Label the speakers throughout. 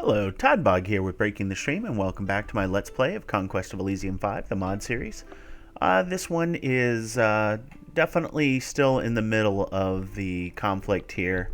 Speaker 1: Hello, Toddbog here with Breaking the Stream, and welcome back to my Let's Play of Conquest of Elysium 5, the mod series. This one is definitely still in the middle of the conflict here.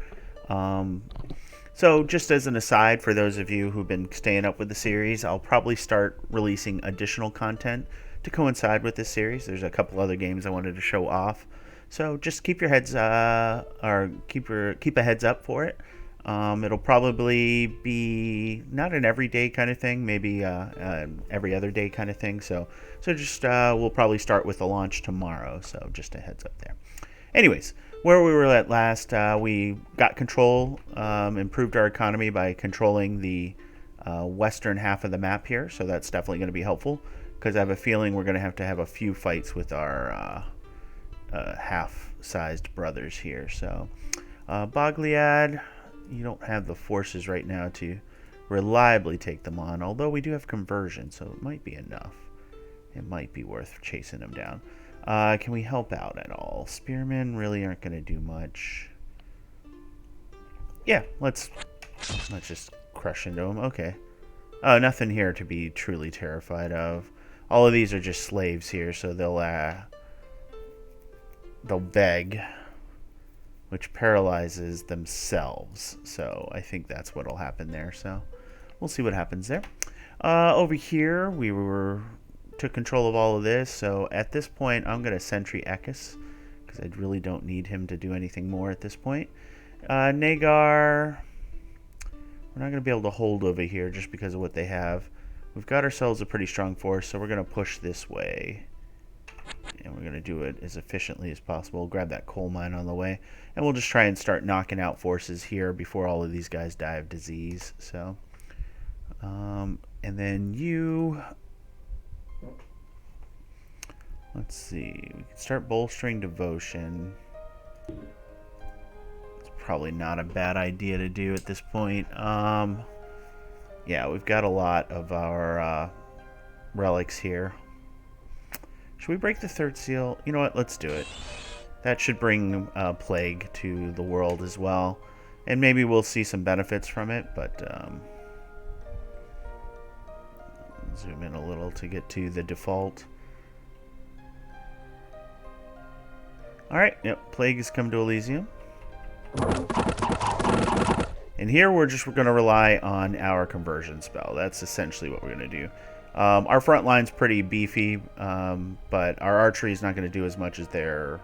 Speaker 1: So just as an aside, for those of you who've been staying up with the series, I'll probably start releasing additional content to coincide with this series. There's a couple other games I wanted to show off. So just keep your heads, or keep a heads up for it. It'll probably be not an everyday kind of thing, maybe every other day kind of thing. So just we'll probably start with the launch tomorrow. So just a heads up there. Anyways, where we were at last, we got control, improved our economy by controlling the western half of the map here. So that's definitely going to be helpful because I have a feeling we're going to have a few fights with our half-sized brothers here. So Bogliad, you don't have the forces right now to reliably take them on, although we do have conversion, so it might be enough. It might be worth chasing them down. Can we help out at all? Spearmen really aren't going to do much. Yeah, let's just crush into them. Okay. Oh, nothing here to be truly terrified of. All of these are just slaves here, so they'll beg, which paralyzes themselves. So I think that's what'll happen there. So we'll see what happens there. Over here, we took control of all of this. So at this point, I'm going to sentry Ekis because I really don't need him to do anything more at this point. Nagar, we're not going to be able to hold over here just because of what they have. We've got ourselves a pretty strong force, so we're going to push this way. And we're going to do it as efficiently as possible. Grab that coal mine on the way. And we'll just try and start knocking out forces here before all of these guys die of disease. So, and then you... Let's see. We can start bolstering devotion. It's probably not a bad idea to do at this point. Yeah, we've got a lot of our relics here. Should we break the third seal? You know what? Let's do it. That should bring plague to the world as well. And maybe we'll see some benefits from it, but zoom in a little to get to the default. Alright, yep, plague has come to Elysium. And here we're going to rely on our conversion spell. That's essentially what we're going to do. Our front line's pretty beefy, but our archery is not going to do as much as their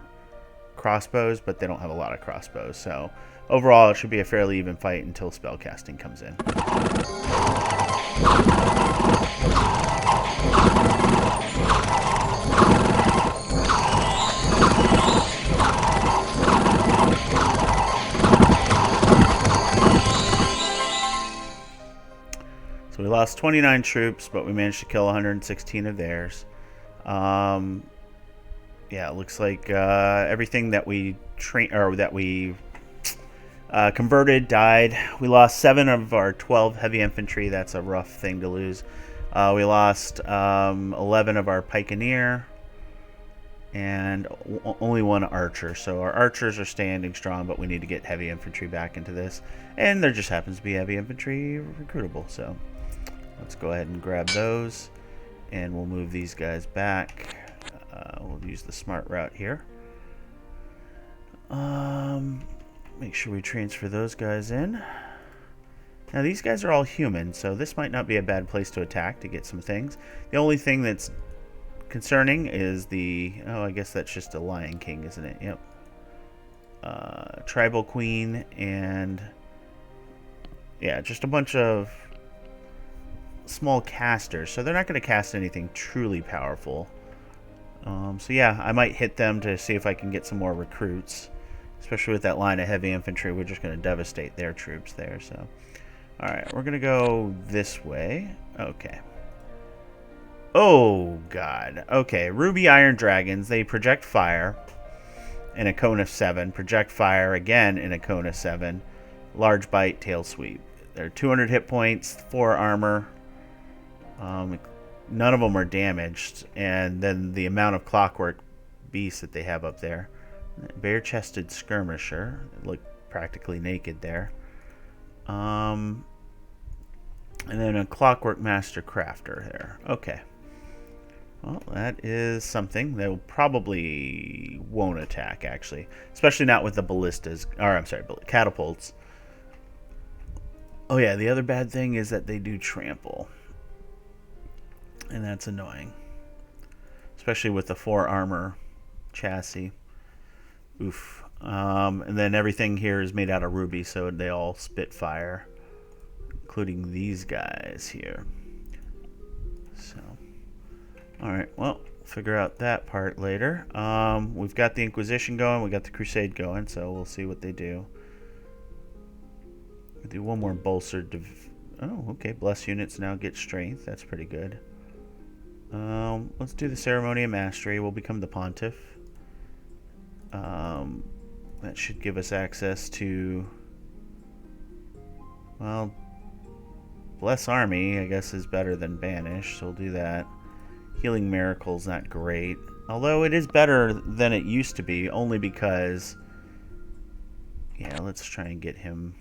Speaker 1: crossbows, but they don't have a lot of crossbows. So overall, it should be a fairly even fight until spellcasting comes in. So we lost 29 troops, but we managed to kill 116 of theirs. Yeah, it looks like everything that we converted died. We lost 7 of our 12 heavy infantry. That's a rough thing to lose. We lost 11 of our pikeneer and only 1 archer. So our archers are standing strong, but we need to get heavy infantry back into this. And there just happens to be heavy infantry recruitable, so let's go ahead and grab those, and we'll move these guys back. We'll use the smart route here. Make sure we transfer those guys in. Now these guys are all human, so this might not be a bad place to attack to get some things. The only thing that's concerning is the... Oh, I guess that's just a Lion King, isn't it? Yep. Tribal Queen and... Yeah, just a bunch of small casters, so they're not going to cast anything truly powerful. So yeah, I might hit them to see if I can get some more recruits, especially with that line of heavy infantry. We're just going to devastate their troops there. So alright, we're going to go this way. Okay. Oh god. Okay, Ruby Iron Dragons, they project fire in a cone of 7, project fire again in a cone of 7, large bite, tail sweep. They're 200 hit points, 4 armor. None of them are damaged, and then the amount of clockwork beasts that they have up there. Bare-chested skirmisher, look practically naked there. And then a Clockwork Master Crafter there. Okay. Well, that is something. They will probably won't attack, actually. Especially not with the ballistas. Or, I'm sorry, catapults. Oh, yeah, the other bad thing is that they do trample. And that's annoying. Especially with the 4 armor chassis. Oof. And then everything here is made out of ruby, so they all spit fire. Including these guys here. So... Alright, well, figure out that part later. We've got the Inquisition going, we got the Crusade going, so we'll see what they do. We'll do one more bolstered. Oh, okay, bless units now get strength. That's pretty good. Let's do the Ceremonial Mastery. We'll become the Pontiff. That should give us access to... Well, Bless Army, I guess, is better than Banish, so we'll do that. Healing Miracle's not great. Although it is better than it used to be, only because... Yeah, let's try and get him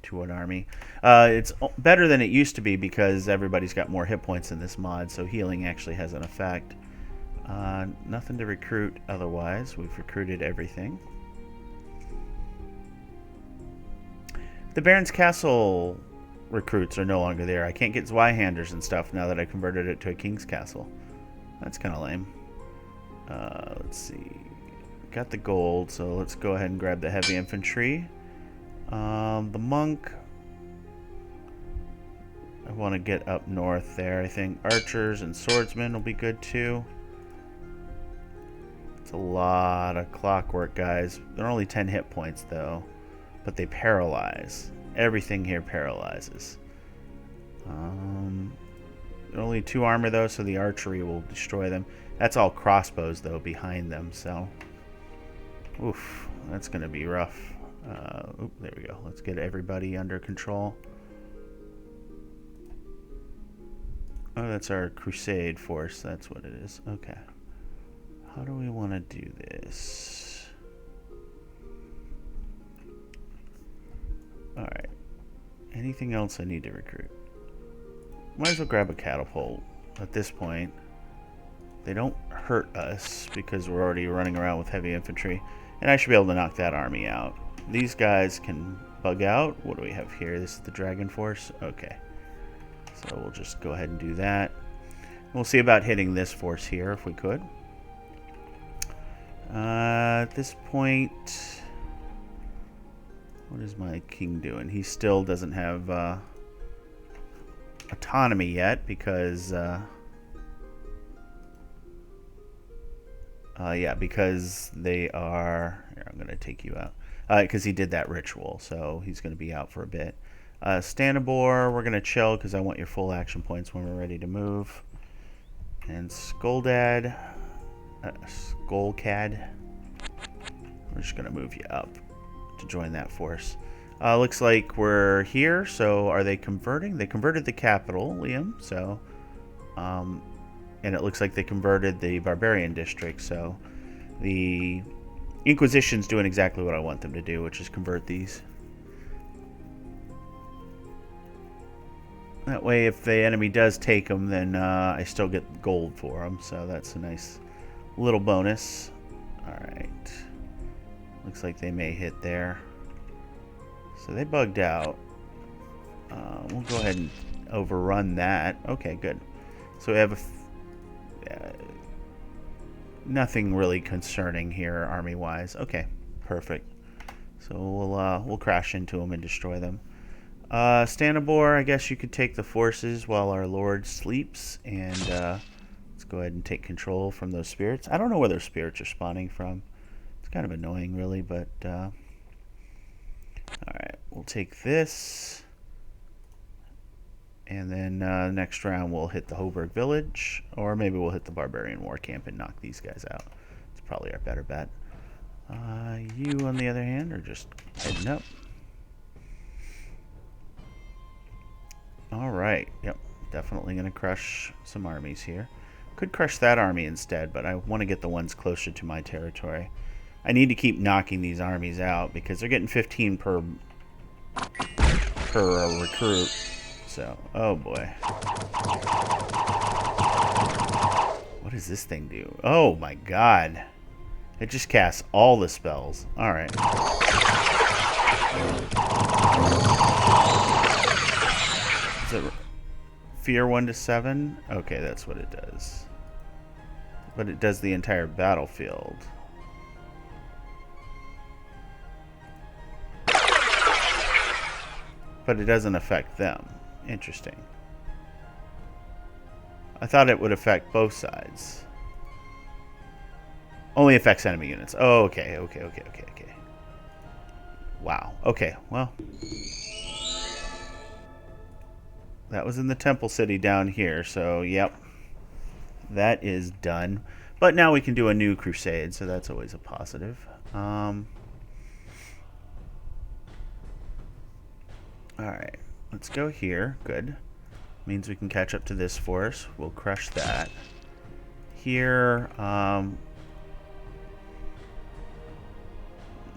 Speaker 1: to an army. It's better than it used to be because everybody's got more hit points in this mod, so healing actually has an effect. Nothing to recruit otherwise. We've recruited everything. The Baron's Castle recruits are no longer there. I can't get Zweihanders and stuff now that I converted it to a King's Castle. That's kind of lame. Let's see. Got the gold, so let's go ahead and grab the heavy infantry. The monk. I want to get up north there. I think archers and swordsmen will be good too. It's a lot of clockwork guys. They're only 10 hit points though, but they paralyze. Everything here paralyzes. Only 2 armor though, so the archery will destroy them. That's all crossbows though behind them, so oof, that's gonna be rough. There we go. Let's get everybody under control. Oh, that's our Crusade force. That's what it is. Okay. How do we want to do this? Alright. Anything else I need to recruit? Might as well grab a catapult at this point. They don't hurt us because we're already running around with heavy infantry. And I should be able to knock that army out. These guys can bug out. What do we have here? This is the Dragon Force? Okay. So we'll just go ahead and do that. We'll see about hitting this force here if we could. At this point... What is my king doing? He still doesn't have autonomy yet because... yeah, because they are... Here, I'm going to take you out. Because he did that ritual, so he's going to be out for a bit. Standabor, we're going to chill because I want your full action points when we're ready to move. And Skuldad... Skullcad. We're just going to move you up to join that force. Looks like we're here, so are they converting? They converted the capital, Liam, so... and it looks like they converted the Barbarian District, so the Inquisition's doing exactly what I want them to do, which is convert these. That way, if the enemy does take them, then I still get gold for them, so that's a nice little bonus. Alright. Looks like they may hit there. So they bugged out. We'll go ahead and overrun that. Okay, good. So we have nothing really concerning here, army-wise. Okay, perfect. So we'll crash into them and destroy them. Standabor, I guess you could take the forces while our lord sleeps, and let's go ahead and take control from those spirits. I don't know where those spirits are spawning from. It's kind of annoying, really, but alright, we'll take this. And then next round we'll hit the Hoburg Village, or maybe we'll hit the Barbarian War Camp and knock these guys out. It's probably our better bet. You, on the other hand, are just heading up. Alright, yep, definitely going to crush some armies here. Could crush that army instead, but I want to get the ones closer to my territory. I need to keep knocking these armies out because they're getting 15 per recruit. So, oh boy. What does this thing do? Oh my god. It just casts all the spells. Alright. Is it Fear 1 to 7? Okay, that's what it does. But it does the entire battlefield. But it doesn't affect them. Interesting. I thought it would affect both sides. Only affects enemy units. Oh, okay. Wow. Okay, well. That was in the Temple City down here, so yep. That is done. But now we can do a new Crusade, so that's always a positive. Alright, let's go here. Good. Means we can catch up to this force. We'll crush that. Here,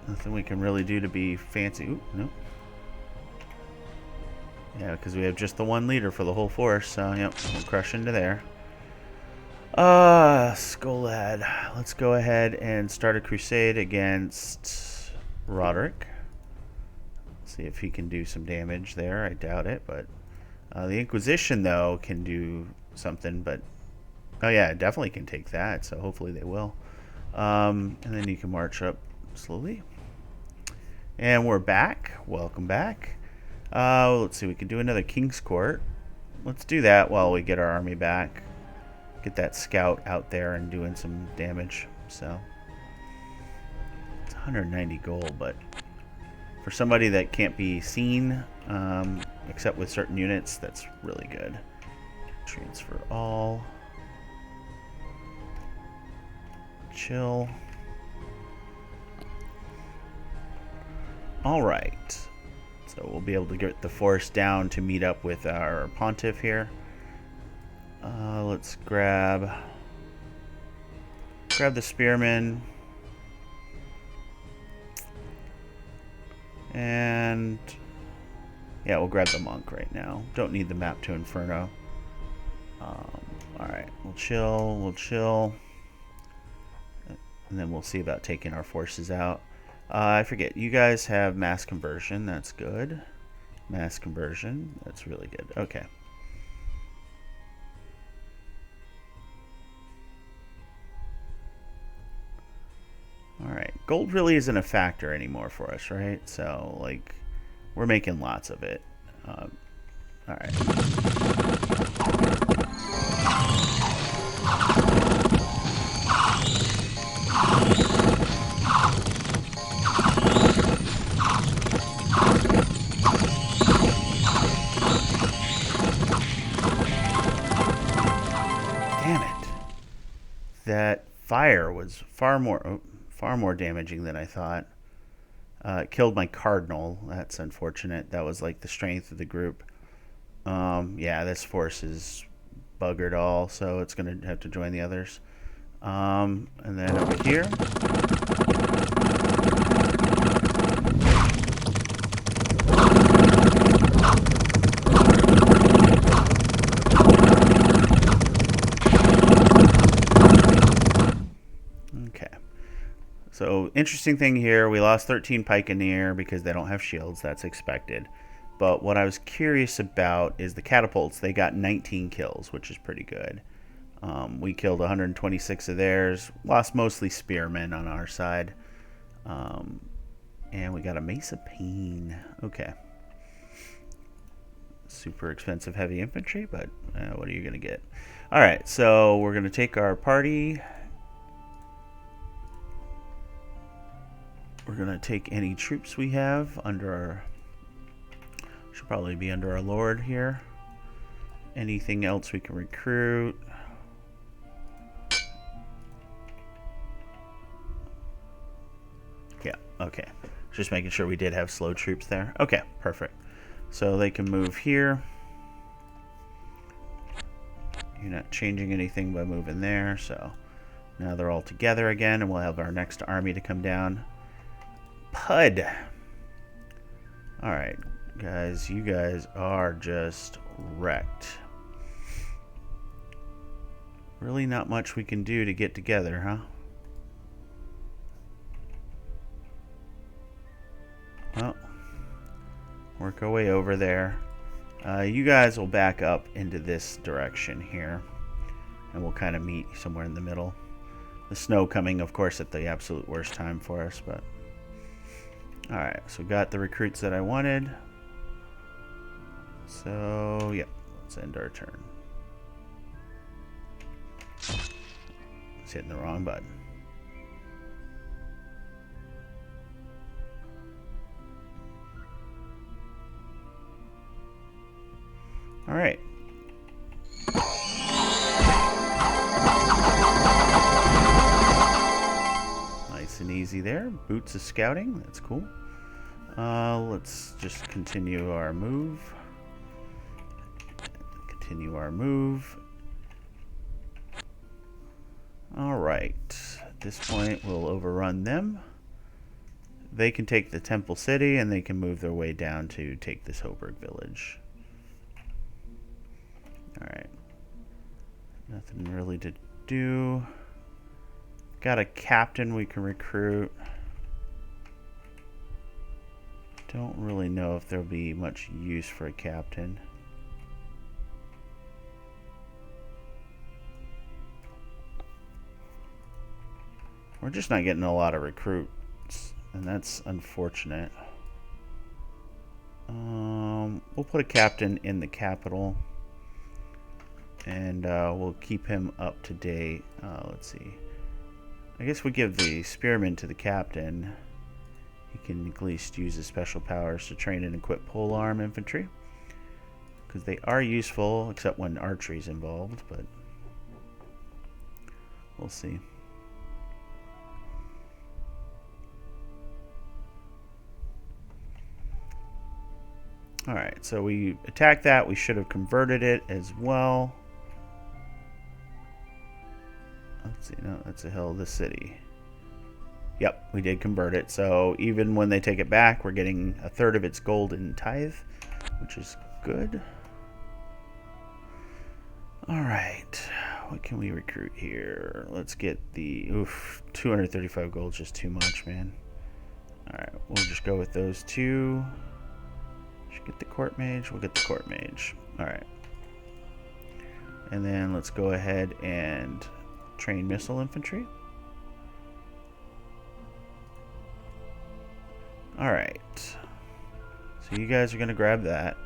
Speaker 1: nothing we can really do to be fancy. Ooh, nope. Yeah, because we have just the one leader for the whole force, so yep, we'll crush into there. Skolad. Let's go ahead and start a crusade against Roderick. See if he can do some damage there. I doubt it, but the Inquisition, though, can do something, but oh yeah, it definitely can take that, so hopefully they will. And then you can march up slowly. And we're back. Welcome back. Let's see, we can do another King's Court. Let's do that while we get our army back. Get that scout out there and doing some damage. So it's 190 gold, but for somebody that can't be seen, except with certain units, that's really good. Transfer all. Chill. Alright. So we'll be able to get the force down to meet up with our pontiff here. Let's grab the spearmen. And yeah, we'll grab the monk right now. Don't need the map to Inferno. Alright, we'll chill. And then we'll see about taking our forces out. I forget, you guys have mass conversion. That's good. Mass conversion. That's really good. Okay. Alright. Gold really isn't a factor anymore for us, right? So, like, we're making lots of it. Alright. That fire was far more damaging than I thought. It killed my cardinal. That's unfortunate. That was like the strength of the group. Yeah, this force is buggered all, so it's going to have to join the others. And then over here. So, interesting thing here, we lost 13 Pikeneer because they don't have shields. That's expected. But what I was curious about is the catapults. They got 19 kills, which is pretty good. We killed 126 of theirs. Lost mostly spearmen on our side. And we got a Mace of Pain. Okay. Super expensive heavy infantry, but what are you going to get? Alright, so we're going to take our party. We're going to take any troops we have under our... Should probably be under our lord here. Anything else we can recruit. Yeah, okay. Just making sure we did have slow troops there. Okay, perfect. So they can move here. You're not changing anything by moving there, so now they're all together again, and we'll have our next army to come down. Pud. Alright. Guys, you guys are just wrecked. Really not much we can do to get together, huh? Well, work our way over there. You guys will back up into this direction here, and we'll kind of meet somewhere in the middle. The snow coming, of course, at the absolute worst time for us, but... Alright, so got the recruits that I wanted. So, yeah, let's end our turn. It's hitting the wrong button. Alright. Nice and easy there. Boots of scouting, that's cool. Let's just continue our move. Continue our move. Alright. At this point, we'll overrun them. They can take the Temple City, and they can move their way down to take this hoburgher village. Alright. Nothing really to do. Got a captain we can recruit. Don't really know if there'll be much use for a captain. We're just not getting a lot of recruits, and that's unfortunate. We'll put a captain in the capital, and we'll keep him up to date. Let's see. I guess we give the spearman to the captain. He can at least use his special powers to train and equip polearm infantry, because they are useful, except when archery is involved, but we'll see. Alright, so we attacked that. We should have converted it as well. Let's see, no, that's a hill of the city. Yep, we did convert it. So even when they take it back, we're getting a third of its gold in tithe, which is good. Alright, what can we recruit here? Let's get the... Oof, 235 gold is just too much, man. Alright, we'll just go with those two. Should get the court mage. We'll get the court mage. Alright. And then let's go ahead and train missile infantry. Alright. So you guys are going to grab that.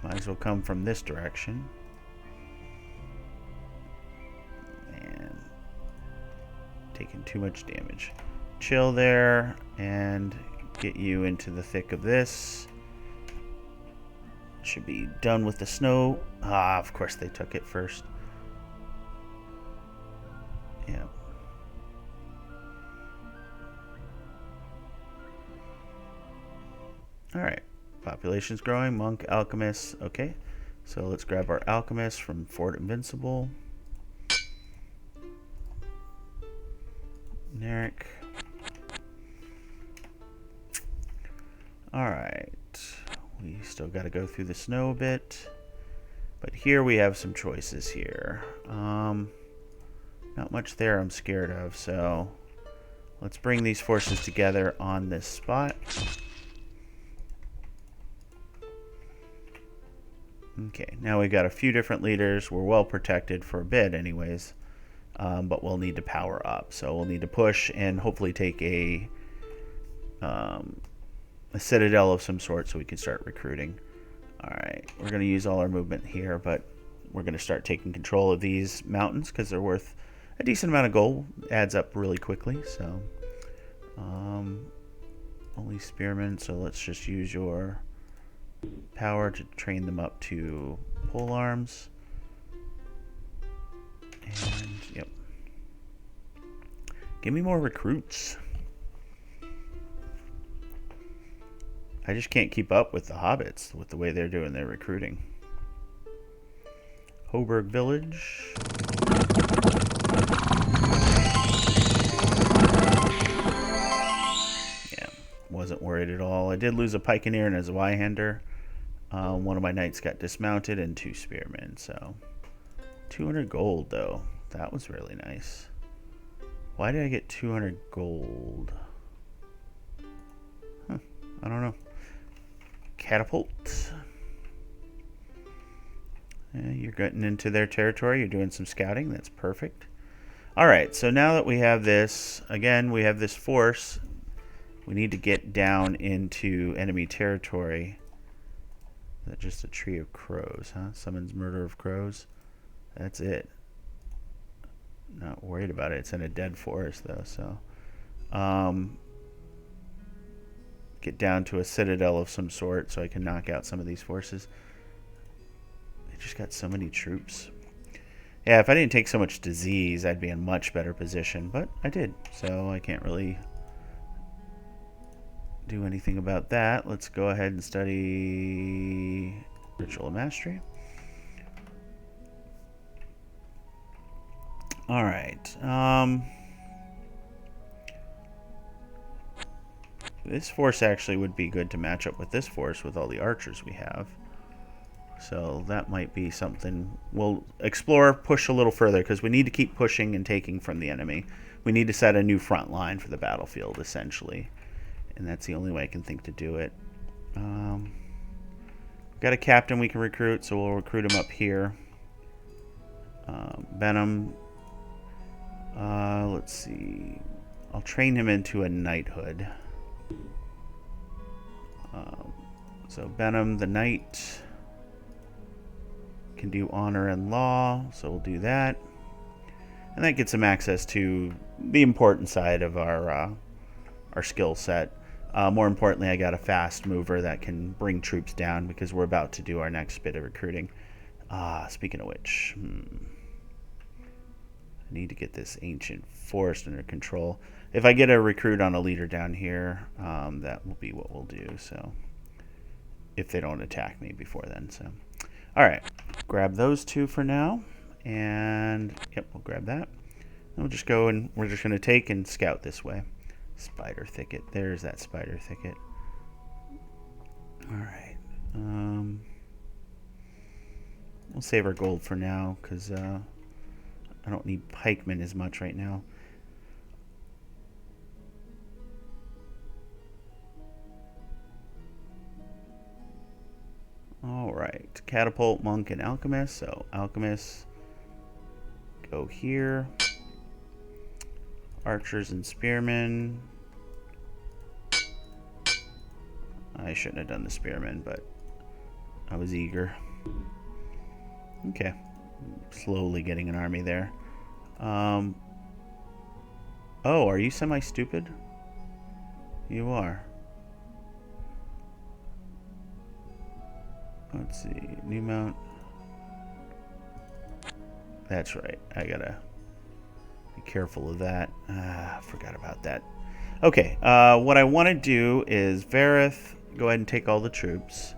Speaker 1: Might as well come from this direction. And taking too much damage. Chill there and get you into the thick of this. Should be done with the snow. Ah, of course they took it first. Yeah. Alright. Population's growing. Monk, Alchemist. Okay. So let's grab our Alchemist from Fort Invincible. Narek. Alright. We still got to go through the snow a bit. But here we have some choices here. Not much there I'm scared of, so let's bring these forces together on this spot. Okay, now we've got a few different leaders. We're well protected for a bit anyways. But we'll need to power up. So we'll need to push and hopefully take a citadel of some sort so we can start recruiting. Alright, we're going to use all our movement here, but we're going to start taking control of these mountains because they're worth a decent amount of gold. Adds up really quickly, so only spearmen, so let's just use your power to train them up to pole arms. And, yep. Give me more recruits. I just can't keep up with the hobbits with the way they're doing their recruiting. Hoburgher village. Yeah. destroyed it all. I did lose a pikeneer and a Zweihander. One of my knights got dismounted and 2 spearmen. So 200 gold though. That was really nice. Why did I get 200 gold? Huh, I don't know. Catapult. Yeah, you're getting into their territory. You're doing some scouting. That's perfect. Alright, so now that we have this, again, we have this force. We need to get down into enemy territory. Is that just a tree of crows, huh? Summons murder of crows. That's it. Not worried about it. It's in a dead forest, though, so... get down to a citadel of some sort so I can knock out some of these forces. They just got so many troops. Yeah, if I didn't take so much disease, I'd be in much better position, but I did, so I can't really do anything about that. Let's go ahead and study Ritual Mastery. Alright, this force actually would be good to match up with this force with all the archers we have. So that might be something we'll explore, push a little further, because we need to keep pushing and taking from the enemy. We need to set a new front line for the battlefield, essentially. And that's the only way I can think to do it. We've got a captain we can recruit, so we'll recruit him up here. Benham. Let's see. I'll train him into a knighthood. So Benham, the knight, can do honor and law, so we'll do that. And that gets him access to the important side of our skill set. More importantly, I got a fast mover that can bring troops down because we're about to do our next bit of recruiting. Speaking of which, I need to get this ancient forest under control. If I get a recruit on a leader down here, that will be what we'll do. So, if they don't attack me before then. So, all right, grab those 2 for now, and yep, we'll grab that. And we'll just go and we're just going to take and scout this way. Spider thicket. There's that spider thicket. All right. We'll save our gold for now because I don't need pikemen as much right now. Alright, catapult, monk, and alchemist. So, alchemist, go here. Archers and spearmen. I shouldn't have done the spearmen, but I was eager. Okay, slowly getting an army there. Oh, are you semi-stupid? You are. Let's see, new mount. That's right, I gotta be careful of that. Forgot about that. Okay, what I want to do is Vareth, go ahead and take all the troops.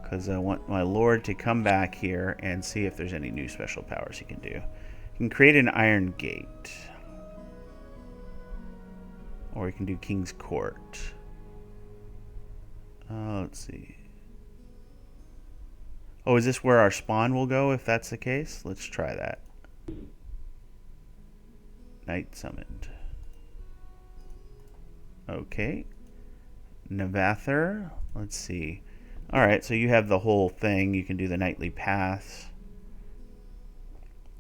Speaker 1: Because I want my lord to come back here and see if there's any new special powers he can do. He can create an iron gate. Or he can do King's Court. Let's see. Oh, is this where our spawn will go if that's the case? Let's try that. Knight summoned. Okay. Nevather. Let's see. Alright, so you have the whole thing. You can do the knightly paths.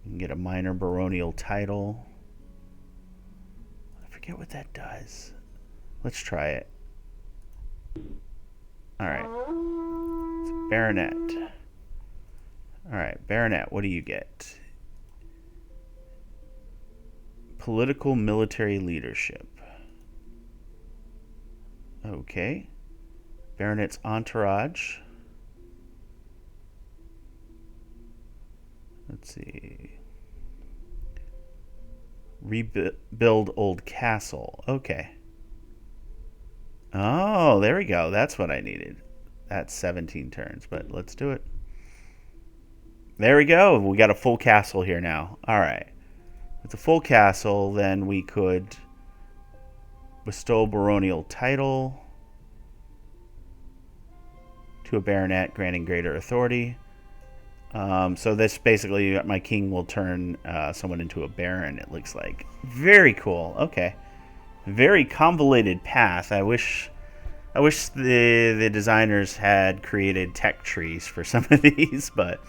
Speaker 1: You can get a minor baronial title. I forget what that does. Let's try it. Alright. It's a baronet. Alright, baronet, what do you get? Political military leadership. Okay. Baronet's entourage. Let's see. Rebuild old castle. Okay. Oh, there we go. That's what I needed. That's 17 turns, but let's do it. There we go. We got a full castle here now. All right. With a full castle, then we could bestow baronial title. to a baronet, granting greater authority. So this basically, my king will turn someone into a baron, it looks like. Very cool. Okay. Very convoluted path. I wish the designers had created tech trees for some of these, but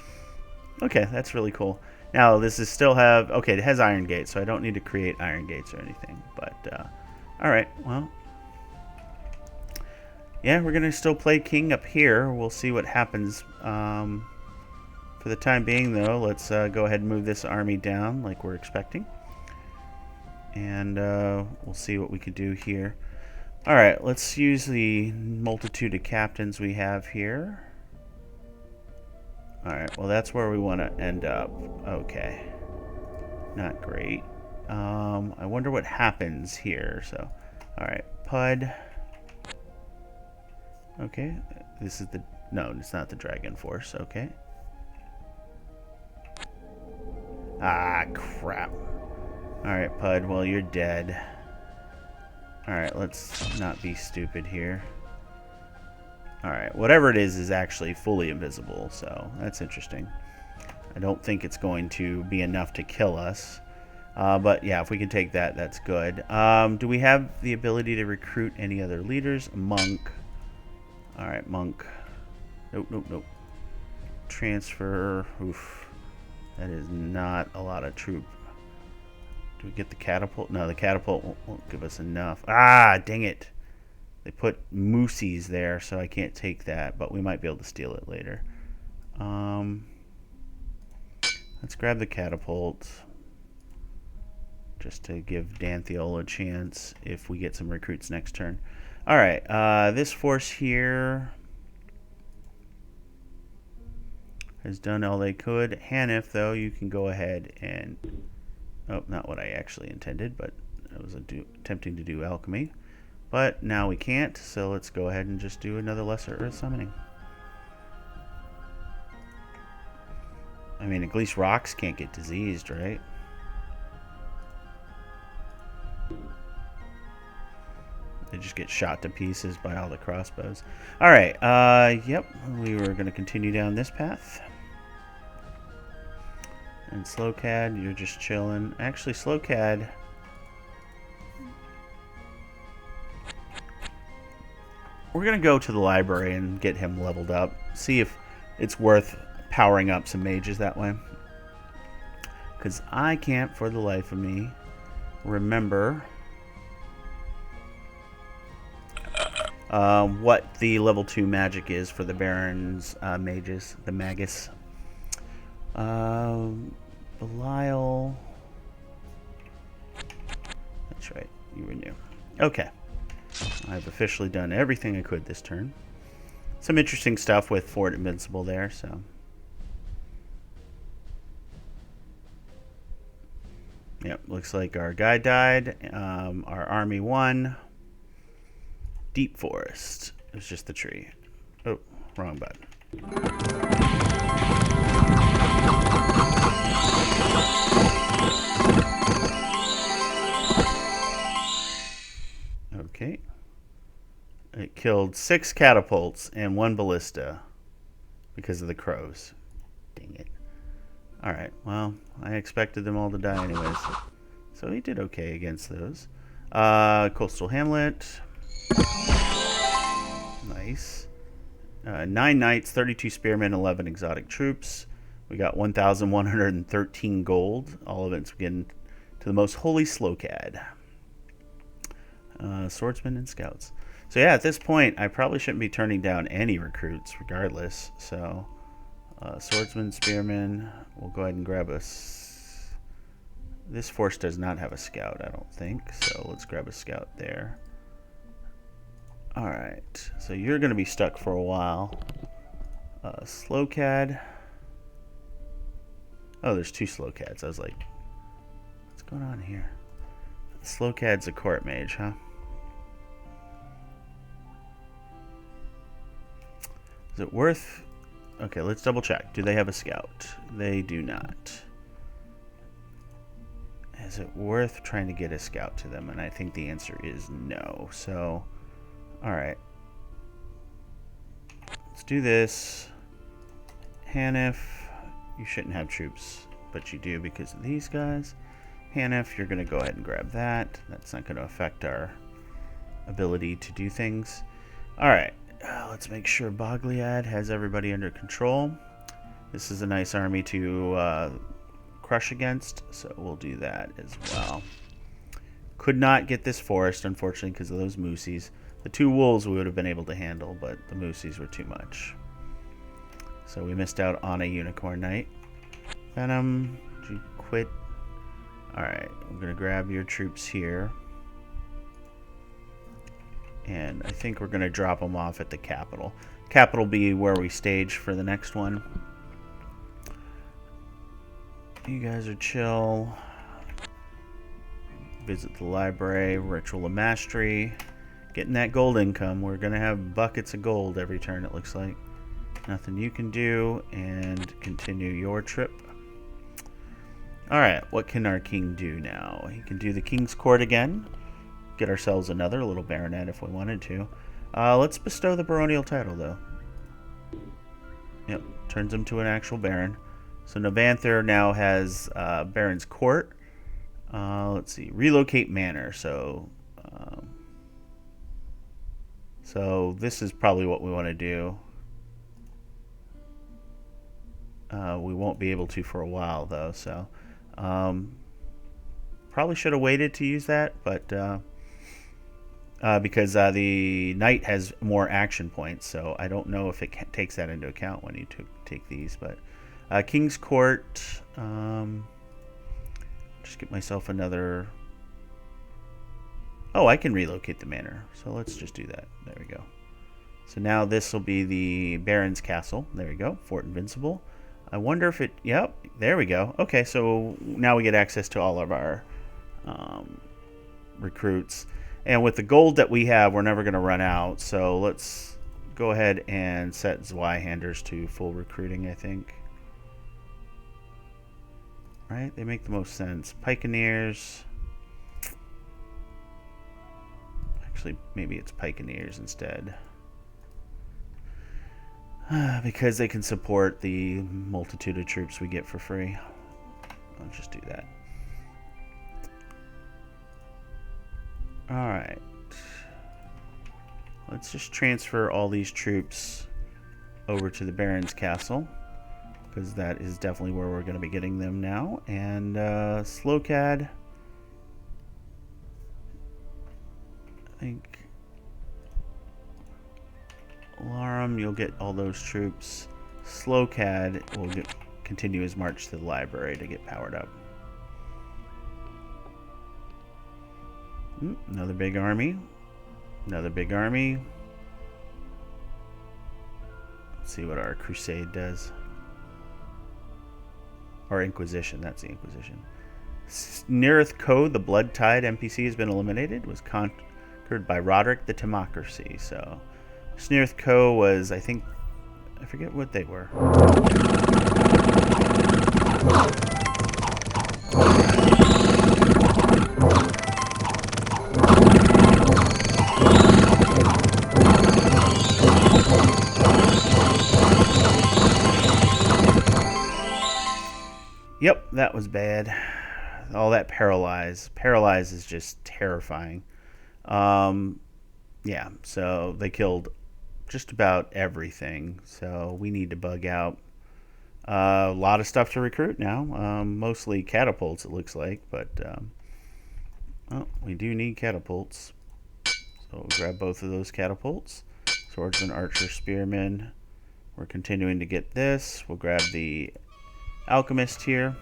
Speaker 1: okay, that's really cool. Now, this is still have... Okay, it has iron gates, so I don't need to create iron gates or anything. But, alright, well... Yeah, we're going to still play king up here. We'll see what happens. For the time being, though, let's go ahead and move this army down like we're expecting. And we'll see what we can do here. Alright, let's use the multitude of captains we have here. Alright, well that's where we want to end up. Okay. Not great. I wonder what happens here. So, alright, Pud. Okay, this is the... No, it's not the Dragon Force. Okay. Ah, crap. Alright, Pud, well you're dead. Alright, let's not be stupid here. Alright, whatever it is actually fully invisible, so that's interesting. I don't think it's going to be enough to kill us. But yeah, if we can take that, that's good. Do we have the ability to recruit any other leaders? Monk. Alright, Monk. Nope, nope, nope. Transfer. Oof. That is not a lot of troop. Do we get the catapult? No, the catapult won't give us enough. Ah, dang it. They put moosies there, so I can't take that, but we might be able to steal it later. Let's grab the catapult just to give Danthiel a chance if we get some recruits next turn. Alright, this force here has done all they could. Hanif, though, you can go ahead and... Oh, not what I actually intended, but I was attempting to do alchemy. But now we can't, so let's go ahead and just do another Lesser Earth Summoning. I mean, at least rocks can't get diseased, right? They just get shot to pieces by all the crossbows. Alright, yep, we were going to continue down this path. And Slowcad, you're just chilling. Actually, Slowcad... We're going to go to the library and get him leveled up. See if it's worth powering up some mages that way. Because I can't, for the life of me, remember what the level 2 magic is for the Baron's mages, the Magus. Belial. That's right, you were new. Okay. I've officially done everything I could this turn. Some interesting stuff with Fort Invincible there, so. Yep, looks like our guy died. Our army won. Deep Forest. It was just the tree. Oh, wrong button. Okay. It killed 6 catapults and 1 ballista because of the crows. Dang it. Alright, well, I expected them all to die anyways. So he did okay against those. Coastal Hamlet. Nice. 9 knights, 32 spearmen, 11 exotic troops. We got 1,113 gold. All of it's getting to the most holy Slowcad. Swordsmen and scouts. So yeah, at this point, I probably shouldn't be turning down any recruits regardless. So, swordsman, spearman, we'll go ahead and grab us. This force does not have a scout, I don't think. So let's grab a scout there. Alright, so you're going to be stuck for a while. Slowcad. Oh, there's 2 Slowcads. I was like, what's going on here? Slowcad's a court mage, huh? Is it worth... Okay, let's double check. Do they have a scout? They do not. Is it worth trying to get a scout to them? And I think the answer is no. So, alright. Let's do this. Hanif, you shouldn't have troops, but you do because of these guys. Hanif, you're going to go ahead and grab that. That's not going to affect our ability to do things. Alright, let's make sure Bogliad has everybody under control. This is a nice army to crush against, so we'll do that as well. Could not get this forest, unfortunately, because of those moosies. The 2 wolves we would have been able to handle, but the moosies were too much. So we missed out on a unicorn knight. Venom, did you quit? Alright, I'm going to grab your troops here. And I think we're going to drop them off at the capital. Capital be where we stage for the next one. You guys are chill. Visit the library, Ritual of Mastery. Getting that gold income. We're going to have buckets of gold every turn, it looks like. Nothing you can do, and continue your trip. Alright, what can our king do now? He can do the King's Court again. Get ourselves another little baronet if we wanted to. Let's bestow the baronial title, though. Yep, turns him to an actual baron. So Novanther now has Baron's Court. Let's see, relocate manor. So this is probably what we want to do. We won't be able to for a while, though. So probably should have waited to use that, but because the knight has more action points, so I don't know if it takes that into account when you take these. But King's Court. Just get myself another. Oh, I can relocate the manor, so let's just do that. There we go. So now this will be the Baron's Castle. There we go. Fort Invincible. I wonder if it... Yep, there we go. Okay, so now we get access to all of our recruits. And with the gold that we have, we're never going to run out. So let's go ahead and set Zweihanders to full recruiting, I think. Right? They make the most sense. Pikeneers. Actually, maybe it's Pikeneers instead. Because they can support the multitude of troops we get for free. I'll just do that. Alright. Let's just transfer all these troops over to the Baron's Castle, because that is definitely where we're going to be getting them now. And Slowcad, I think Larum, you'll get all those troops. Slowcad will continue his march to the library to get powered up. Another big army. Another big army. Let's see what our Crusade does. Or Inquisition, that's the Inquisition. Nerith Code, the Blood Tide NPC, has been eliminated. Was conquered by Roderick the Timocracy. So, Snirth Co was, I think, I forget what they were. Yep, that was bad. All that paralyze. Paralyze is just terrifying. Yeah, so they killed just about everything. So we need to bug out. A lot of stuff to recruit now. Mostly catapults, it looks like. But oh, we do need catapults. So we'll grab both of those catapults. Swordsman, Archer, Spearman. We're continuing to get this. We'll grab the Alchemist here.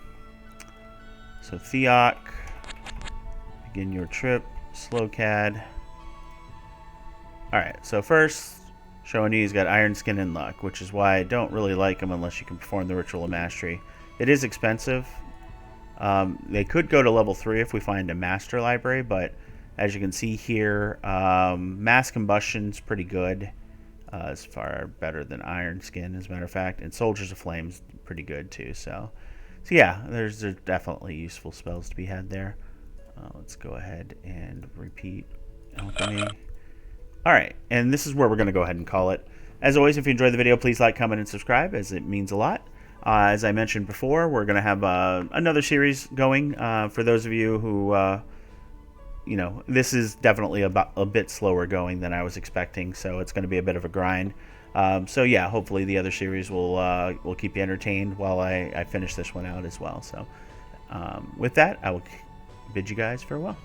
Speaker 1: So Theok, begin your trip. Slowcad. Alright, so first, showing you he's got Iron Skin and Luck, which is why I don't really like him unless you can perform the Ritual of Mastery. It is expensive. They could go to level 3 if we find a Master Library, but as you can see here, Mass Combustion's pretty good. It's far better than Iron Skin, as a matter of fact. And Soldiers of Flame's pretty good, too. So yeah, there's definitely useful spells to be had there. Let's go ahead and repeat Alchemy. Alright, and this is where we're going to go ahead and call it. As always, if you enjoyed the video, please like, comment, and subscribe, as it means a lot. As I mentioned before, we're going to have another series going. For those of you who, this is definitely a bit slower going than I was expecting, so it's going to be a bit of a grind. So yeah, hopefully the other series will keep you entertained while I finish this one out as well. So with that, I will bid you guys farewell.